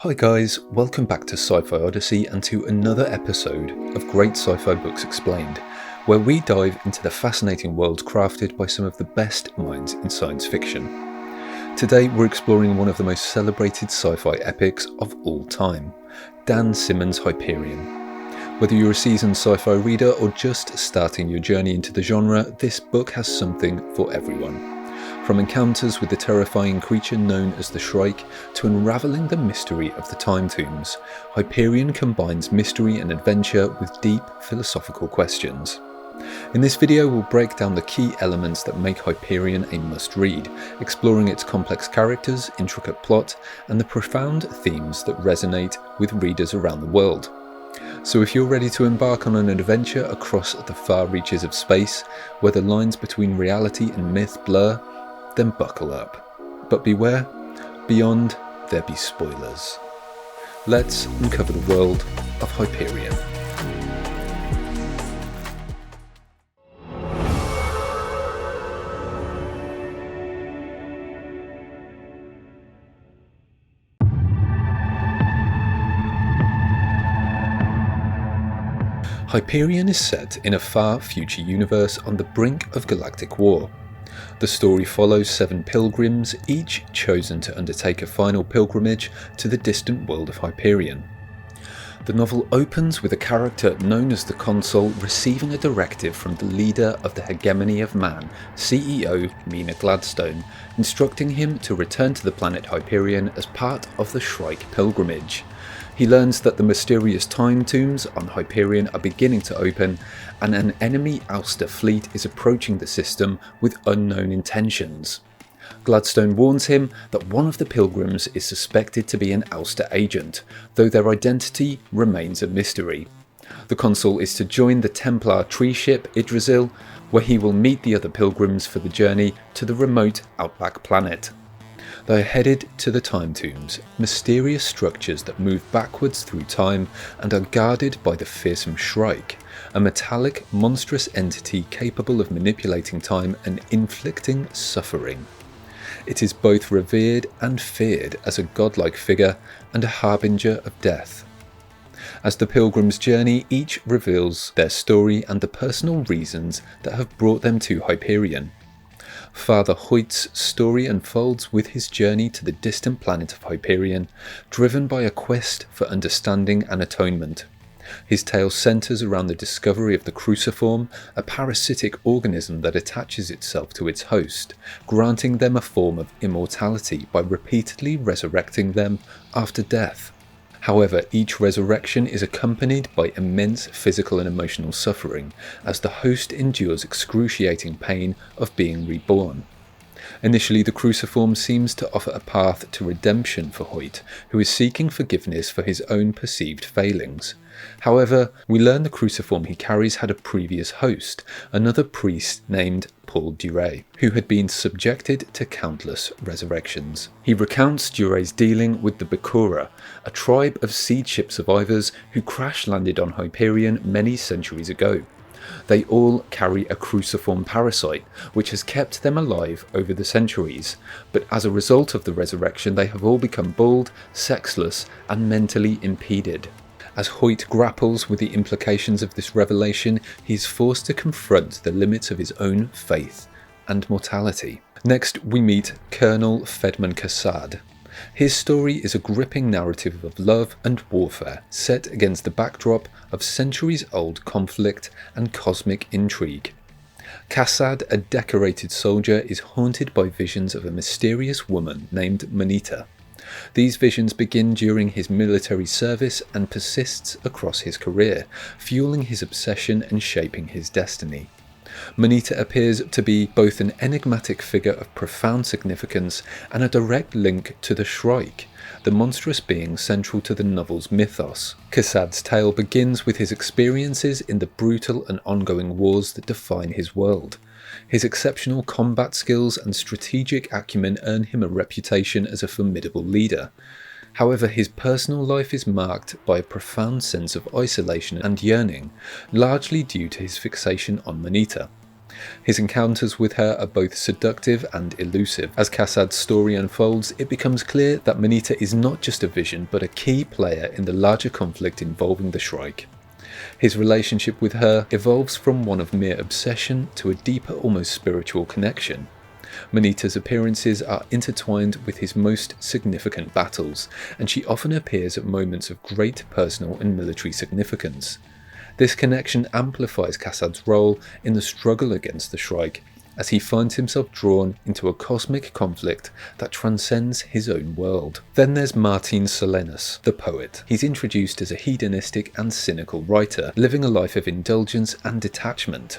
Hi guys, welcome back to Sci-Fi Odyssey and to another episode of Great Sci-Fi Books Explained, where we dive into the fascinating worlds crafted by some of the best minds in science fiction. Today we're exploring one of the most celebrated sci-fi epics of all time, Dan Simmons' Hyperion. Whether you're a seasoned sci-fi reader or just starting your journey into the genre, this book has something for everyone. From encounters with the terrifying creature known as the Shrike to unravelling the mystery of the Time Tombs, Hyperion combines mystery and adventure with deep philosophical questions. In this video we'll break down the key elements that make Hyperion a must-read, exploring its complex characters, intricate plot, and the profound themes that resonate with readers around the world. So if you're ready to embark on an adventure across the far reaches of space, where the lines between reality and myth blur, then buckle up. But beware, beyond there be spoilers. Let's uncover the world of Hyperion. Hyperion is set in a far future universe on the brink of galactic war. The story follows 7 pilgrims, each chosen to undertake a final pilgrimage to the distant world of Hyperion. The novel opens with a character known as the Consul receiving a directive from the leader of the Hegemony of Man, CEO Mina Gladstone, instructing him to return to the planet Hyperion as part of the Shrike pilgrimage. He learns that the mysterious time tombs on Hyperion are beginning to open, and an enemy ouster fleet is approaching the system with unknown intentions. Gladstone warns him that one of the pilgrims is suspected to be an ouster agent, though their identity remains a mystery. The Consul is to join the Templar tree ship Yggdrasil, where he will meet the other pilgrims for the journey to the remote outback planet. They are headed to the Time Tombs, mysterious structures that move backwards through time and are guarded by the fearsome Shrike, a metallic, monstrous entity capable of manipulating time and inflicting suffering. It is both revered and feared as a godlike figure and a harbinger of death. As the pilgrims journey, each reveals their story and the personal reasons that have brought them to Hyperion. Father Hoyt's story unfolds with his journey to the distant planet of Hyperion, driven by a quest for understanding and atonement. His tale centres around the discovery of the Cruciform, a parasitic organism that attaches itself to its host, granting them a form of immortality by repeatedly resurrecting them after death. However, each resurrection is accompanied by immense physical and emotional suffering, as the host endures excruciating pain of being reborn. Initially, the Cruciform seems to offer a path to redemption for Hoyt, who is seeking forgiveness for his own perceived failings. However, we learn the Cruciform he carries had a previous host, another priest named Paul Duray, who had been subjected to countless resurrections. He recounts Duray's dealing with the Bakura, a tribe of seed ship survivors who crash-landed on Hyperion many centuries ago. They all carry a cruciform parasite, which has kept them alive over the centuries, but as a result of the resurrection they have all become bald, sexless, and mentally impeded. As Hoyt grapples with the implications of this revelation, he is forced to confront the limits of his own faith and mortality. Next, we meet Colonel Fedman Kassad. His story is a gripping narrative of love and warfare, set against the backdrop of centuries-old conflict and cosmic intrigue. Kassad, a decorated soldier, is haunted by visions of a mysterious woman named Manita. These visions begin during his military service and persists across his career, fueling his obsession and shaping his destiny. Manita appears to be both an enigmatic figure of profound significance and a direct link to the Shrike, the monstrous being central to the novel's mythos. Kassad's tale begins with his experiences in the brutal and ongoing wars that define his world. His exceptional combat skills and strategic acumen earn him a reputation as a formidable leader. However, his personal life is marked by a profound sense of isolation and yearning, largely due to his fixation on Manita. His encounters with her are both seductive and elusive. As Kassad's story unfolds, it becomes clear that Manita is not just a vision, but a key player in the larger conflict involving the Shrike. His relationship with her evolves from one of mere obsession to a deeper, almost spiritual connection. Manita's appearances are intertwined with his most significant battles, and she often appears at moments of great personal and military significance. This connection amplifies Kassad's role in the struggle against the Shrike, as he finds himself drawn into a cosmic conflict that transcends his own world. Then there's Martin Solenus, the poet. He's introduced as a hedonistic and cynical writer, living a life of indulgence and detachment.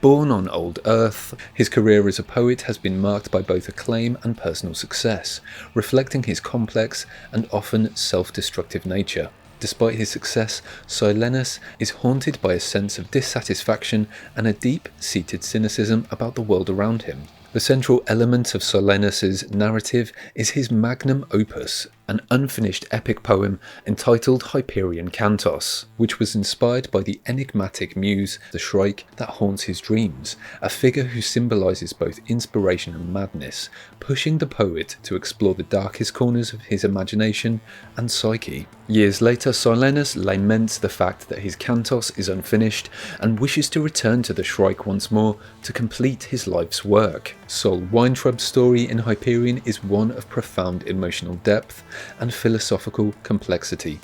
Born on Old Earth, his career as a poet has been marked by both acclaim and personal success, reflecting his complex and often self-destructive nature. Despite his success, Solenus is haunted by a sense of dissatisfaction and a deep-seated cynicism about the world around him. The central element of Solenus's narrative is his magnum opus, an unfinished epic poem entitled Hyperion Cantos, which was inspired by the enigmatic muse, the Shrike, that haunts his dreams, a figure who symbolises both inspiration and madness, pushing the poet to explore the darkest corners of his imagination and psyche. Years later, Solenus laments the fact that his Cantos is unfinished and wishes to return to the Shrike once more to complete his life's work. Sol Weintraub's story in Hyperion is one of profound emotional depth and philosophical complexity.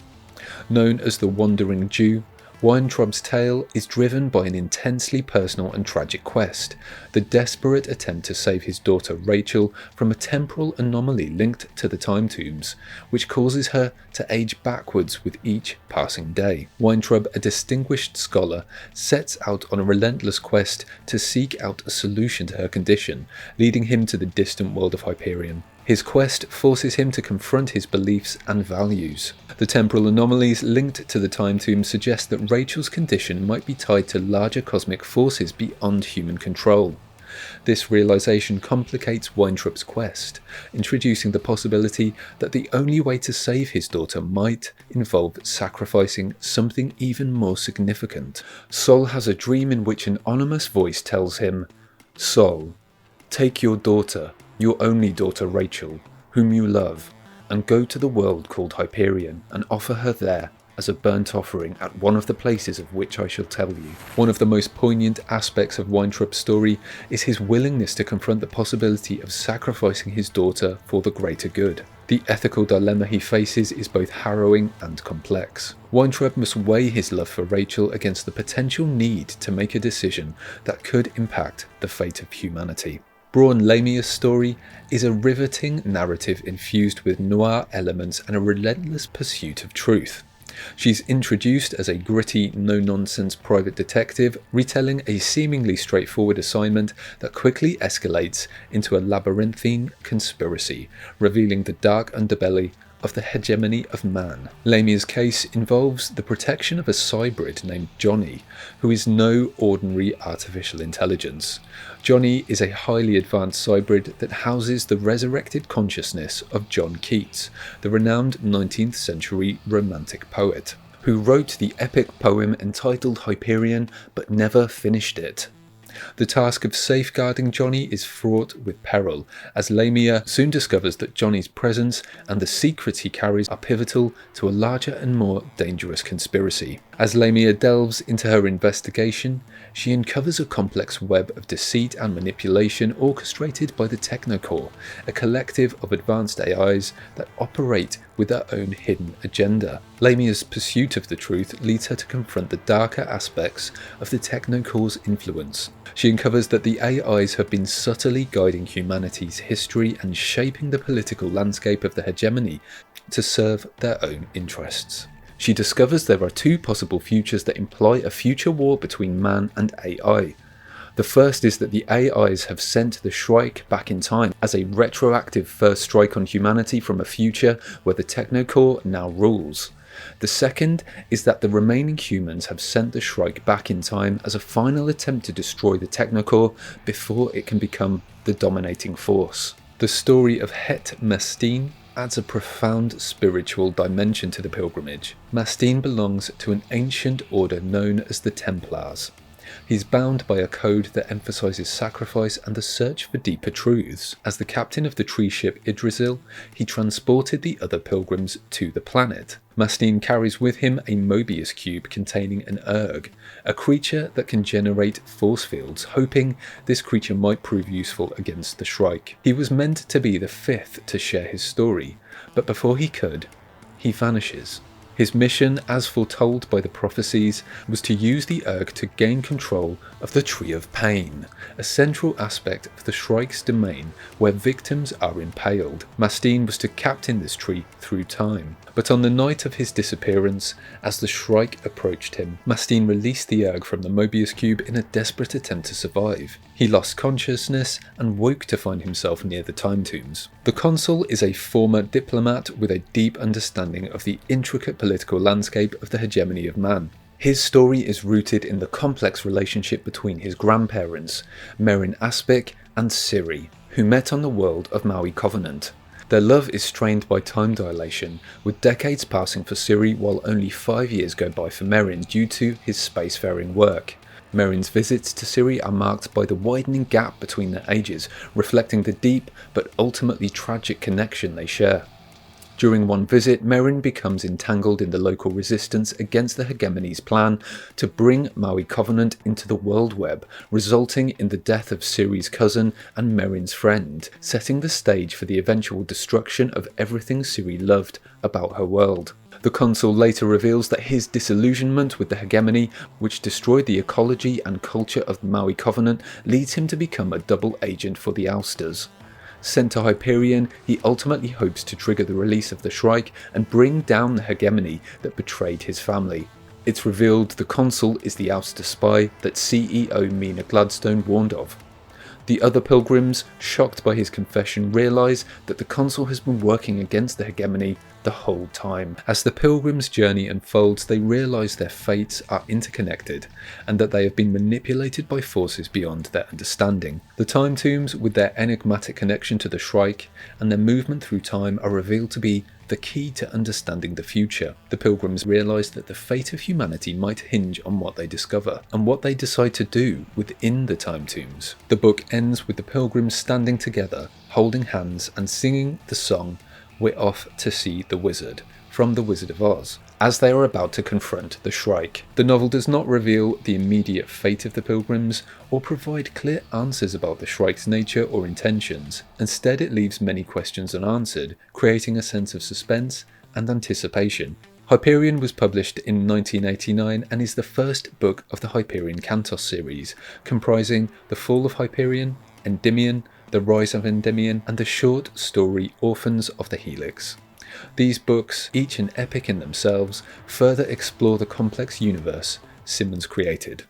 Known as the Wandering Jew, Weintraub's tale is driven by an intensely personal and tragic quest, the desperate attempt to save his daughter Rachel from a temporal anomaly linked to the time tombs, which causes her to age backwards with each passing day. Weintraub, a distinguished scholar, sets out on a relentless quest to seek out a solution to her condition, leading him to the distant world of Hyperion. His quest forces him to confront his beliefs and values. The temporal anomalies linked to the time tomb suggest that Rachel's condition might be tied to larger cosmic forces beyond human control. This realization complicates Weintraub's quest, introducing the possibility that the only way to save his daughter might involve sacrificing something even more significant. Sol has a dream in which an ominous voice tells him, "Sol, take your daughter, your only daughter Rachel, whom you love, and go to the world called Hyperion and offer her there as a burnt offering at one of the places of which I shall tell you." One of the most poignant aspects of Weintraub's story is his willingness to confront the possibility of sacrificing his daughter for the greater good. The ethical dilemma he faces is both harrowing and complex. Weintraub must weigh his love for Rachel against the potential need to make a decision that could impact the fate of humanity. Braun Lamia's story is a riveting narrative infused with noir elements and a relentless pursuit of truth. She's introduced as a gritty, no-nonsense private detective, retelling a seemingly straightforward assignment that quickly escalates into a labyrinthine conspiracy, revealing the dark underbelly of the hegemony of man. Lamia's case involves the protection of a cybrid named Johnny, who is no ordinary artificial intelligence. Johnny is a highly advanced cybrid that houses the resurrected consciousness of John Keats, the renowned 19th century Romantic poet, who wrote the epic poem entitled Hyperion but never finished it. The task of safeguarding Johnny is fraught with peril, as Lamia soon discovers that Johnny's presence and the secrets he carries are pivotal to a larger and more dangerous conspiracy. As Lamia delves into her investigation, she uncovers a complex web of deceit and manipulation orchestrated by the TechnoCore, a collective of advanced AIs that operate with their own hidden agenda. Lamia's pursuit of the truth leads her to confront the darker aspects of the TechnoCore's influence. She uncovers that the AIs have been subtly guiding humanity's history and shaping the political landscape of the hegemony to serve their own interests. She discovers there are two possible futures that imply a future war between man and AI. The first is that the AIs have sent the Shrike back in time as a retroactive first strike on humanity from a future where the TechnoCore now rules. The second is that the remaining humans have sent the Shrike back in time as a final attempt to destroy the TechnoCore before it can become the dominating force. The story of Het Mastine adds a profound spiritual dimension to the pilgrimage. Mastine belongs to an ancient order known as the Templars. He's bound by a code that emphasises sacrifice and the search for deeper truths. As the captain of the tree ship Yggdrasil, he transported the other pilgrims to the planet. Mastine carries with him a Mobius cube containing an erg, a creature that can generate force fields, hoping this creature might prove useful against the Shrike. He was meant to be the fifth to share his story, but before he could, he vanishes. His mission, as foretold by the prophecies, was to use the erg to gain control of the Tree of Pain, a central aspect of the Shrike's domain where victims are impaled. Mastine was to captain this tree through time. But on the night of his disappearance, as the Shrike approached him, Mastine released the erg from the Mobius cube in a desperate attempt to survive. He lost consciousness and woke to find himself near the time tombs. The consul is a former diplomat with a deep understanding of the intricate political landscape of the hegemony of man. His story is rooted in the complex relationship between his grandparents, Merin Aspic and Ciri, who met on the world of Maui Covenant. Their love is strained by time dilation, with decades passing for Ciri while only 5 years go by for Merin due to his spacefaring work. Merin's visits to Ciri are marked by the widening gap between their ages, reflecting the deep but ultimately tragic connection they share. During one visit, Merin becomes entangled in the local resistance against the Hegemony's plan to bring Maui Covenant into the world web, resulting in the death of Ciri's cousin and Merin's friend, setting the stage for the eventual destruction of everything Ciri loved about her world. The consul later reveals that his disillusionment with the Hegemony, which destroyed the ecology and culture of the Maui Covenant, leads him to become a double agent for the Ousters. Sent to Hyperion, he ultimately hopes to trigger the release of the Shrike and bring down the Hegemony that betrayed his family. It's revealed the consul is the Ouster spy that CEO Mina Gladstone warned of. The other pilgrims, shocked by his confession, realise that the consul has been working against the Hegemony the whole time. As the pilgrims' journey unfolds, they realise their fates are interconnected and that they have been manipulated by forces beyond their understanding. The time tombs, with their enigmatic connection to the Shrike and their movement through time, are revealed to be the key to understanding the future. The pilgrims realise that the fate of humanity might hinge on what they discover and what they decide to do within the time tombs. The book ends with the pilgrims standing together, holding hands and singing the song "We're Off to See the Wizard" from The Wizard of Oz, as they are about to confront the Shrike. The novel does not reveal the immediate fate of the pilgrims or provide clear answers about the Shrike's nature or intentions. Instead, it leaves many questions unanswered, creating a sense of suspense and anticipation. Hyperion was published in 1989 and is the first book of the Hyperion Cantos series, comprising The Fall of Hyperion, Endymion, The Rise of Endymion, and the short story Orphans of the Helix. These books, each an epic in themselves, further explore the complex universe Simmons created.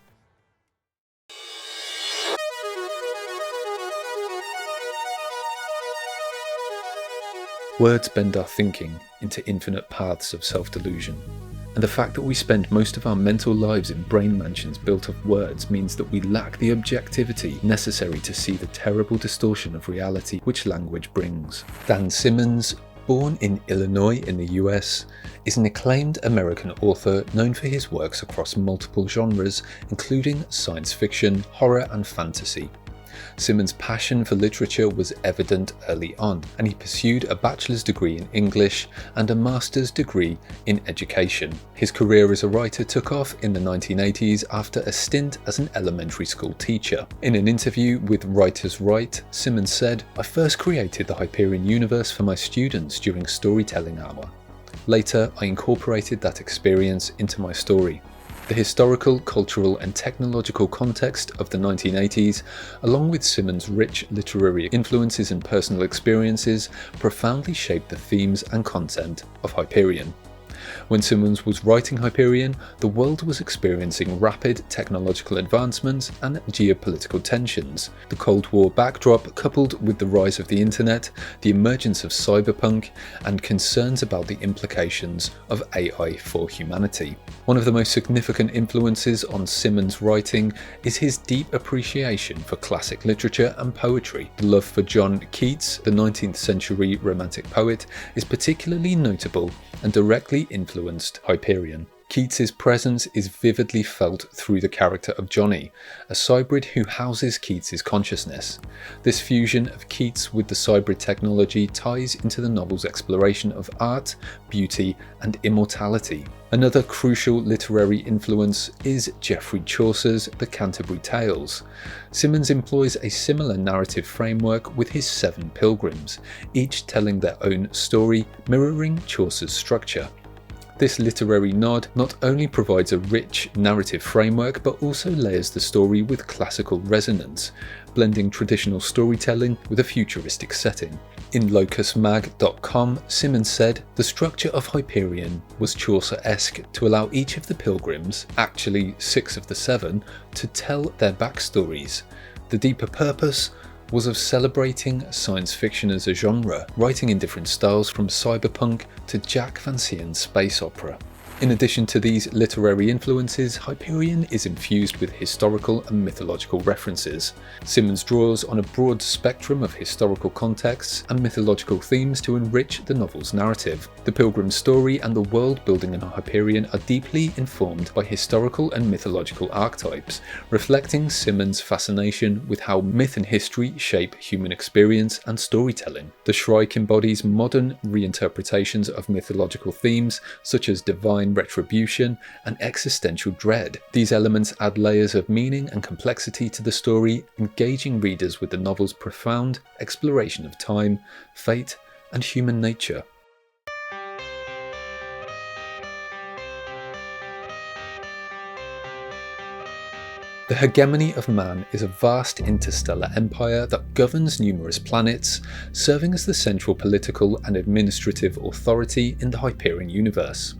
Words bend our thinking into infinite paths of self-delusion, and the fact that we spend most of our mental lives in brain mansions built of words means that we lack the objectivity necessary to see the terrible distortion of reality which language brings. Dan Simmons, born in Illinois in the US, is an acclaimed American author known for his works across multiple genres, including science fiction, horror, and fantasy. Simmons' passion for literature was evident early on, and he pursued a bachelor's degree in English and a master's degree in education. His career as a writer took off in the 1980s after a stint as an elementary school teacher. In an interview with Writers' Right, Simmons said, "I first created the Hyperion universe for my students during storytelling hour. Later, I incorporated that experience into my story. The historical, cultural, and technological context of the 1980s, along with Simmons' rich literary influences and personal experiences, profoundly shaped the themes and content of Hyperion." When Simmons was writing Hyperion, the world was experiencing rapid technological advancements and geopolitical tensions. The Cold War backdrop, coupled with the rise of the internet, the emergence of cyberpunk, and concerns about the implications of AI for humanity. One of the most significant influences on Simmons' writing is his deep appreciation for classic literature and poetry. The love for John Keats, the 19th century Romantic poet, is particularly notable and directly influenced Hyperion. Keats's presence is vividly felt through the character of Johnny, a cybrid who houses Keats's consciousness. This fusion of Keats with the cybrid technology ties into the novel's exploration of art, beauty, and immortality. Another crucial literary influence is Geoffrey Chaucer's The Canterbury Tales. Symonds employs a similar narrative framework with his 7 Pilgrims, each telling their own story, mirroring Chaucer's structure. This literary nod not only provides a rich narrative framework but also layers the story with classical resonance, blending traditional storytelling with a futuristic setting. In locusmag.com, Symonds said, "The structure of Hyperion was Chaucer-esque to allow each of the Pilgrims, actually 6 of the 7, to tell their backstories. The deeper purpose was of celebrating science fiction as a genre, writing in different styles from cyberpunk to Jack Van Sien's space opera." In addition to these literary influences, Hyperion is infused with historical and mythological references. Symonds draws on a broad spectrum of historical contexts and mythological themes to enrich the novel's narrative. The Pilgrim story and the world building in Hyperion are deeply informed by historical and mythological archetypes, reflecting Symonds' fascination with how myth and history shape human experience and storytelling. The Shrike embodies modern reinterpretations of mythological themes such as divine retribution and existential dread. These elements add layers of meaning and complexity to the story, engaging readers with the novel's profound exploration of time, fate, and human nature. The hegemony of man is a vast interstellar empire that governs numerous planets, serving as the central political and administrative authority in the Hyperion universe.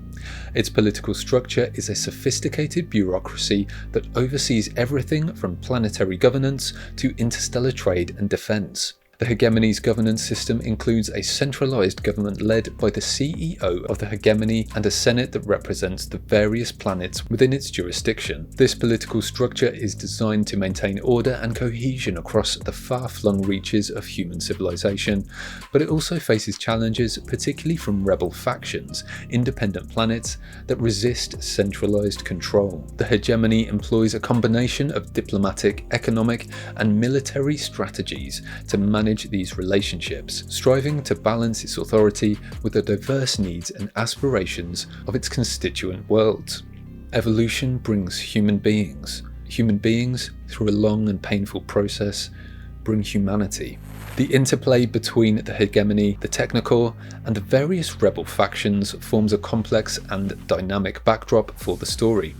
Its political structure is a sophisticated bureaucracy that oversees everything from planetary governance to interstellar trade and defense. The Hegemony's governance system includes a centralized government led by the CEO of the Hegemony and a Senate that represents the various planets within its jurisdiction. This political structure is designed to maintain order and cohesion across the far-flung reaches of human civilization, but it also faces challenges, particularly from rebel factions, independent planets that resist centralized control. The Hegemony employs a combination of diplomatic, economic, and military strategies to manage these relationships, striving to balance its authority with the diverse needs and aspirations of its constituent worlds. Evolution brings human beings. Human beings, through a long and painful process, bring humanity. The interplay between the Hegemony, the TechnoCore, and the various rebel factions forms a complex and dynamic backdrop for the story.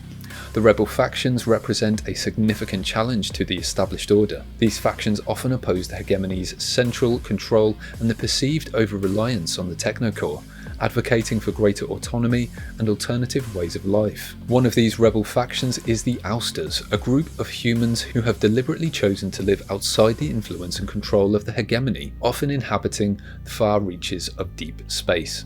The rebel factions represent a significant challenge to the established order. These factions often oppose the Hegemony's central control and the perceived over-reliance on the TechnoCore, advocating for greater autonomy and alternative ways of life. One of these rebel factions is the Ousters, a group of humans who have deliberately chosen to live outside the influence and control of the Hegemony, often inhabiting the far reaches of deep space.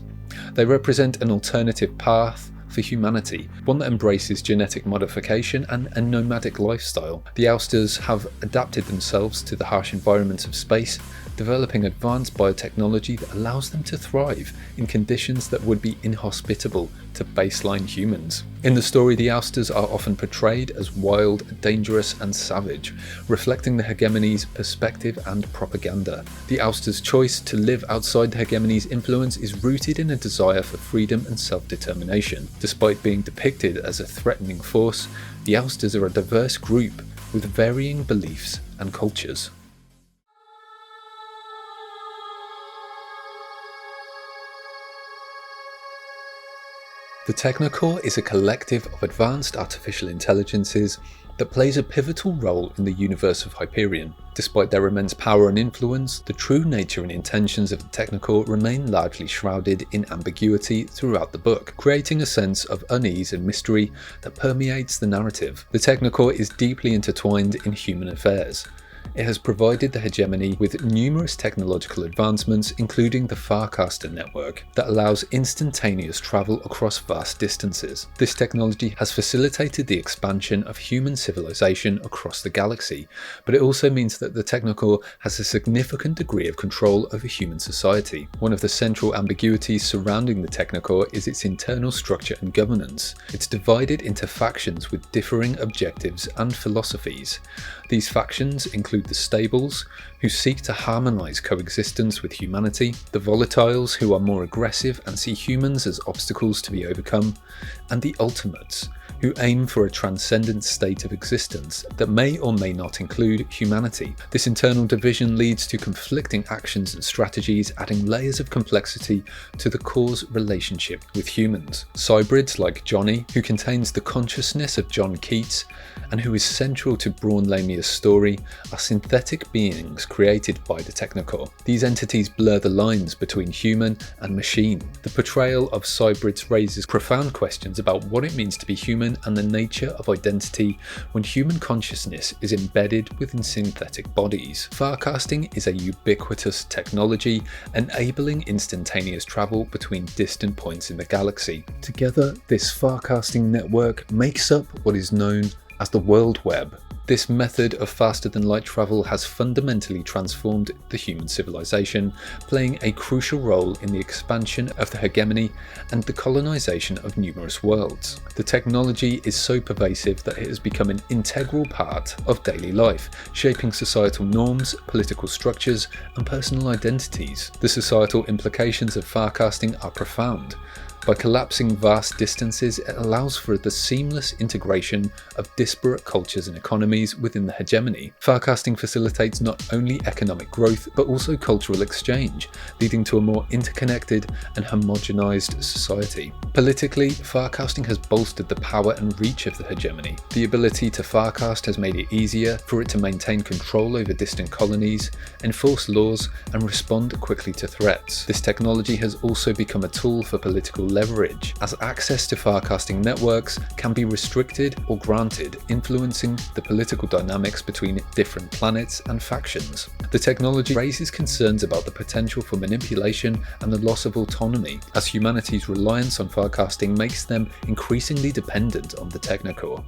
They represent an alternative path for humanity, one that embraces genetic modification and a nomadic lifestyle. The Ousters have adapted themselves to the harsh environments of space, developing advanced biotechnology that allows them to thrive in conditions that would be inhospitable to baseline humans. In the story, the Ousters are often portrayed as wild, dangerous, and savage, reflecting the Hegemony's perspective and propaganda. The Ousters' choice to live outside the Hegemony's influence is rooted in a desire for freedom and self-determination. Despite being depicted as a threatening force, the Ousters are a diverse group with varying beliefs and cultures. The TechnoCore is a collective of advanced artificial intelligences that plays a pivotal role in the universe of Hyperion. Despite their immense power and influence, the true nature and intentions of the TechnoCore remain largely shrouded in ambiguity throughout the book, creating a sense of unease and mystery that permeates the narrative. The TechnoCore is deeply intertwined in human affairs. It has provided the Hegemony with numerous technological advancements, including the Farcaster network, that allows instantaneous travel across vast distances. This technology has facilitated the expansion of human civilization across the galaxy, but it also means that the TechnoCore has a significant degree of control over human society. One of the central ambiguities surrounding the TechnoCore is its internal structure and governance. It's divided into factions with differing objectives and philosophies. These factions include the Stables, who seek to harmonise coexistence with humanity, the Volatiles, who are more aggressive and see humans as obstacles to be overcome, and the Ultimates, who aim for a transcendent state of existence that may or may not include humanity. This internal division leads to conflicting actions and strategies, adding layers of complexity to the core's relationship with humans. Cybrids like Johnny, who contains the consciousness of John Keats and who is central to Braun Lamia's story, are synthetic beings created by the TechnoCore. These entities blur the lines between human and machine. The portrayal of Cybrids raises profound questions about what it means to be human and the nature of identity when human consciousness is embedded within synthetic bodies. Farcasting is a ubiquitous technology, enabling instantaneous travel between distant points in the galaxy. Together, this Farcasting network makes up what is known as the World Web. This method of faster-than-light travel has fundamentally transformed the human civilization, playing a crucial role in the expansion of the hegemony and the colonization of numerous worlds. The technology is so pervasive that it has become an integral part of daily life, shaping societal norms, political structures, and personal identities. The societal implications of Farcasting are profound. By collapsing vast distances, it allows for the seamless integration of disparate cultures and economies within the hegemony. Farcasting facilitates not only economic growth, but also cultural exchange, leading to a more interconnected and homogenized society. Politically, Farcasting has bolstered the power and reach of the hegemony. The ability to Farcast has made it easier for it to maintain control over distant colonies, enforce laws, and respond quickly to threats. This technology has also become a tool for political leverage, as access to Farcasting networks can be restricted or granted, influencing the political dynamics between different planets and factions. The technology raises concerns about the potential for manipulation and the loss of autonomy, as humanity's reliance on Farcasting makes them increasingly dependent on the TechnoCore.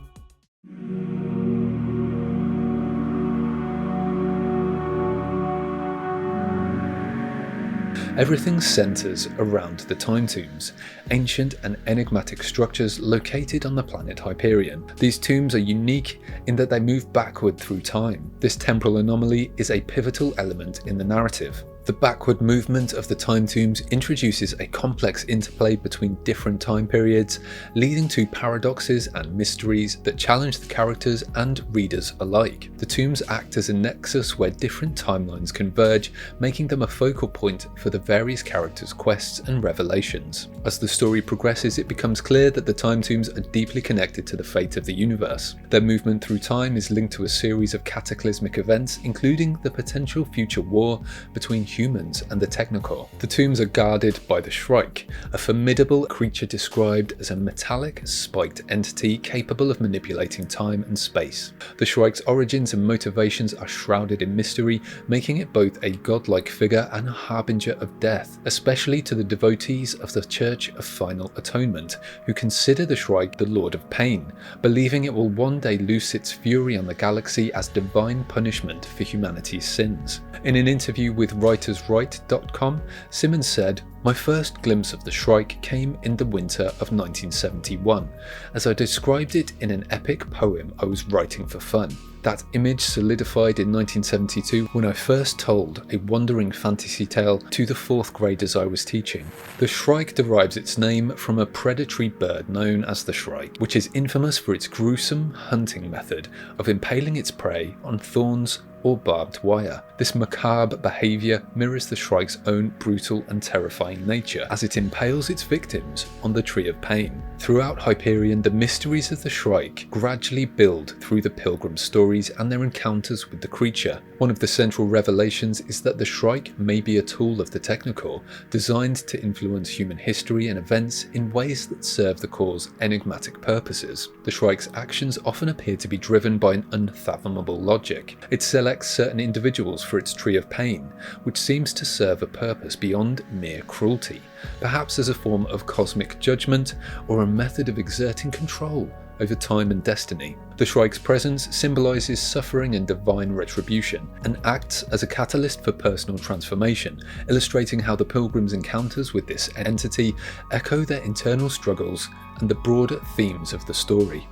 Everything centres around the Time Tombs, ancient and enigmatic structures located on the planet Hyperion. These tombs are unique in that they move backward through time. This temporal anomaly is a pivotal element in the narrative. The backward movement of the Time Tombs introduces a complex interplay between different time periods, leading to paradoxes and mysteries that challenge the characters and readers alike. The tombs act as a nexus where different timelines converge, making them a focal point for the various characters' quests and revelations. As the story progresses, it becomes clear that the Time Tombs are deeply connected to the fate of the universe. Their movement through time is linked to a series of cataclysmic events, including the potential future war between humans and the TechnoCore. The tombs are guarded by the Shrike, a formidable creature described as a metallic, spiked entity capable of manipulating time and space. The Shrike's origins and motivations are shrouded in mystery, making it both a godlike figure and a harbinger of death, especially to the devotees of the Church of Final Atonement, who consider the Shrike the Lord of Pain, believing it will one day loose its fury on the galaxy as divine punishment for humanity's sins. In an interview with writerswrite.com, Simmons said, "My first glimpse of the Shrike came in the winter of 1971, as I described it in an epic poem I was writing for fun. That image solidified in 1972 when I first told a wandering fantasy tale to the 4th graders I was teaching. The Shrike derives its name from a predatory bird known as the Shrike, which is infamous for its gruesome hunting method of impaling its prey on thorns or barbed wire. This macabre behaviour mirrors the Shrike's own brutal and terrifying nature, as it impales its victims on the Tree of Pain. Throughout Hyperion, the mysteries of the Shrike gradually build through the Pilgrim stories and their encounters with the creature. One of the central revelations is that the Shrike may be a tool of the TechnoCore, designed to influence human history and events in ways that serve the Core's enigmatic purposes. The Shrike's actions often appear to be driven by an unfathomable logic. It selects certain individuals for its tree of pain, which seems to serve a purpose beyond mere cruelty, perhaps as a form of cosmic judgment or a method of exerting control over time and destiny. The Shrike's presence symbolises suffering and divine retribution, and acts as a catalyst for personal transformation, illustrating how the Pilgrims' encounters with this entity echo their internal struggles and the broader themes of the story.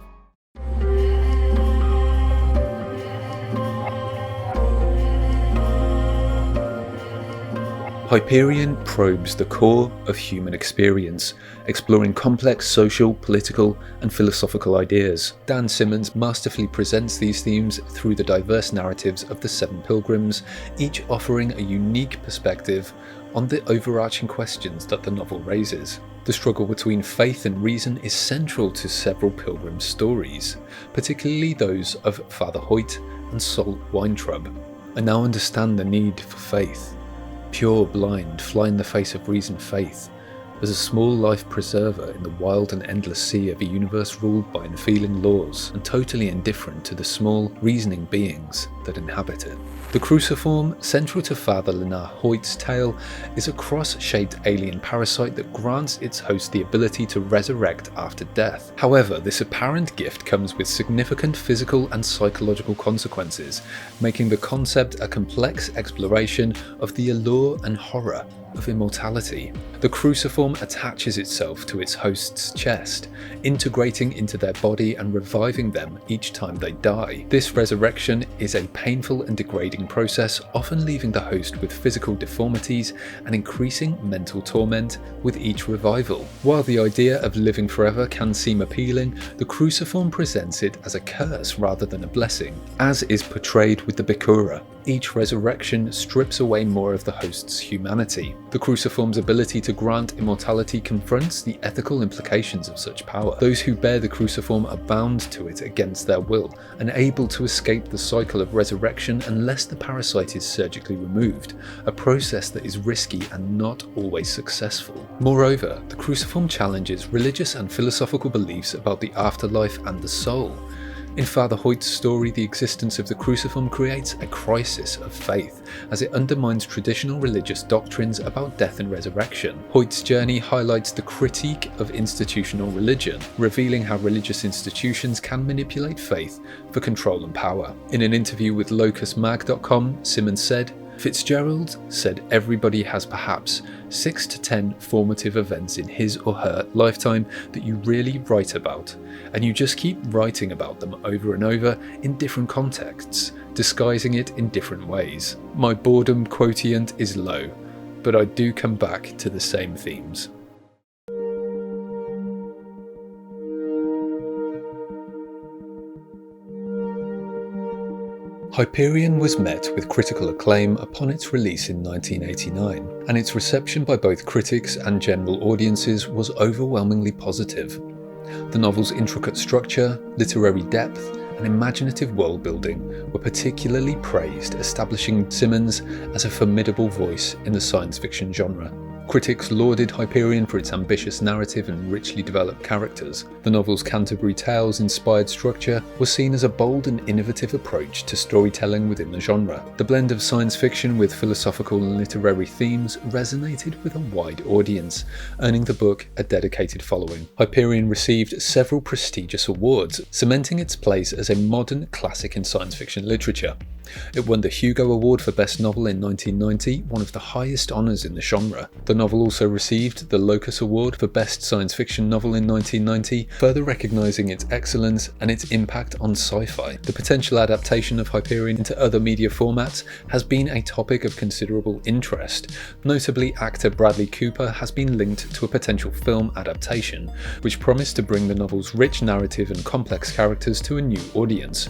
Hyperion probes the core of human experience, exploring complex social, political, and philosophical ideas. Dan Simmons masterfully presents these themes through the diverse narratives of the 7 Pilgrims, each offering a unique perspective on the overarching questions that the novel raises. The struggle between faith and reason is central to several Pilgrim stories, particularly those of Father Hoyt and Sol Weintraub. I now understand the need for faith. Pure, blind, fly in the face of reason faith, as a small life preserver in the wild and endless sea of a universe ruled by unfeeling laws and totally indifferent to the small, reasoning beings that inhabit it. The Cruciform, central to Father Lenar Hoyt's tale, is a cross-shaped alien parasite that grants its host the ability to resurrect after death. However, this apparent gift comes with significant physical and psychological consequences, making the concept a complex exploration of the allure and horror of immortality. The Cruciform attaches itself to its host's chest, integrating into their body and reviving them each time they die. This resurrection is a painful and degrading process, often leaving the host with physical deformities and increasing mental torment with each revival. While the idea of living forever can seem appealing, the Cruciform presents it as a curse rather than a blessing, as is portrayed with the Bikura. Each resurrection strips away more of the host's humanity. The Cruciform's ability to grant immortality confronts the ethical implications of such power. Those who bear the Cruciform are bound to it against their will, unable to escape the cycle of resurrection unless the parasite is surgically removed, a process that is risky and not always successful. Moreover, the Cruciform challenges religious and philosophical beliefs about the afterlife and the soul. In Father Hoyt's story, the existence of the Cruciform creates a crisis of faith, as it undermines traditional religious doctrines about death and resurrection. Hoyt's journey highlights the critique of institutional religion, revealing how religious institutions can manipulate faith for control and power. In an interview with locusmag.com, Simmons said, "Fitzgerald said everybody has perhaps 6 to 10 formative events in his or her lifetime that you really write about, and you just keep writing about them over and over in different contexts, disguising it in different ways. My boredom quotient is low, but I do come back to the same themes." Hyperion was met with critical acclaim upon its release in 1989, and its reception by both critics and general audiences was overwhelmingly positive. The novel's intricate structure, literary depth, and imaginative world-building were particularly praised, establishing Simmons as a formidable voice in the science fiction genre. Critics lauded Hyperion for its ambitious narrative and richly developed characters. The novel's Canterbury Tales-inspired structure was seen as a bold and innovative approach to storytelling within the genre. The blend of science fiction with philosophical and literary themes resonated with a wide audience, earning the book a dedicated following. Hyperion received several prestigious awards, cementing its place as a modern classic in science fiction literature. It won the Hugo Award for Best Novel in 1990, one of the highest honours in the genre. The novel also received the Locus Award for Best Science Fiction Novel in 1990, further recognising its excellence and its impact on sci-fi. The potential adaptation of Hyperion into other media formats has been a topic of considerable interest. Notably, actor Bradley Cooper has been linked to a potential film adaptation, which promised to bring the novel's rich narrative and complex characters to a new audience.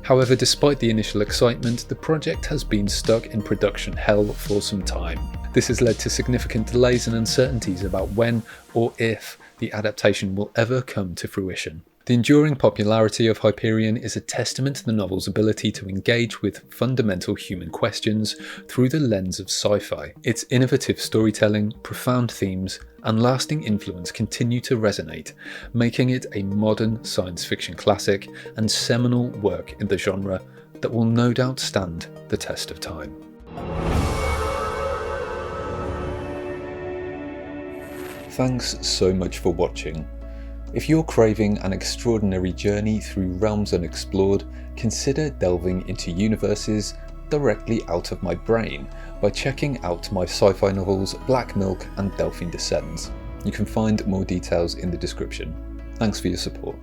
However, despite the initial excitement, the project has been stuck in production hell for some time. This has led to significant delays and uncertainties about when or if the adaptation will ever come to fruition. The enduring popularity of Hyperion is a testament to the novel's ability to engage with fundamental human questions through the lens of sci-fi. Its innovative storytelling, profound themes, and lasting influence continue to resonate, making it a modern science fiction classic and seminal work in the genre that will no doubt stand the test of time. Thanks so much for watching. If you're craving an extraordinary journey through realms unexplored, consider delving into universes directly out of my brain by checking out my sci-fi novels Black Milk and Delphine Descends. You can find more details in the description. Thanks for your support.